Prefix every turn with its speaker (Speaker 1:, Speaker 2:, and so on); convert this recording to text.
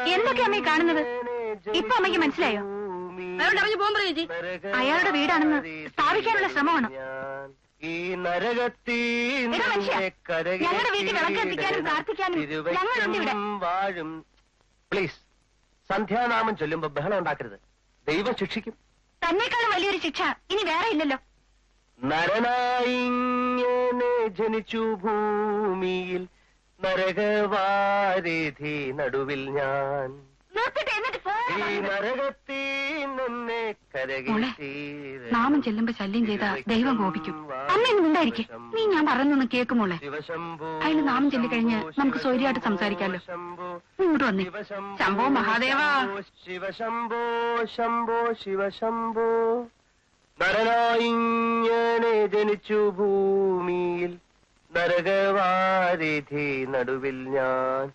Speaker 1: എന്തൊക്കെ അമ്മ കാണുന്നത്? ഇപ്പൊ അമ്മയ്ക്ക് മനസ്സിലായോ? അയാളുടെ വീടാണെന്ന് സ്ഥാപിക്കാനുള്ള ശ്രമമാണ്.
Speaker 2: ഈ നരകത്തിൽ
Speaker 1: ഞങ്ങളുടെ വീട്ടിൽ വിളക്കെത്തിക്കാനും പ്രാർത്ഥിക്കാനും ഞങ്ങളുണ്ട്
Speaker 2: വാഴും. പ്ലീസ്, സന്ധ്യാനാമം ചൊല്ലുമ്പോ ബഹളം ഉണ്ടാക്കരുത്. ദൈവം ശിക്ഷിക്കും.
Speaker 1: തന്നെക്കാളും വലിയൊരു ശിക്ഷ ഇനി വേറെ ഇല്ലല്ലോ.
Speaker 2: നരനായിങ്ങനെ ജനിച്ചു ഭൂമിയിൽ, നരകവാരിധി നടുവിൽ ഞാൻ. ഈ നരകത്തിൽ നിന്നെ
Speaker 1: നാമം ചെല്ലുമ്പോ ശല്യം ചെയ്ത ദൈവം കോപിക്കും. അമ്മ ഇന്ന് ഉണ്ടായിരിക്കും. നീ ഞാൻ പറയുന്നൊന്ന് കേൾക്കുമോളെ. അതിന് നാമം ചൊല്ലിക്കഴിഞ്ഞ് നമുക്ക് സ്വൈര്യമായിട്ട് സംസാരിക്കാമല്ലോ. ഇങ്ങോട്ട് വന്നേ. ശംഭോ മഹാദേവ.
Speaker 2: ശിവശംഭോ ശംഭോ ശിവശംഭോ. നരനായിങ്ങനെ ജനിച്ചു ഭൂമിയിൽ, നരകവാരിധി നടുവിൽ ഞാൻ.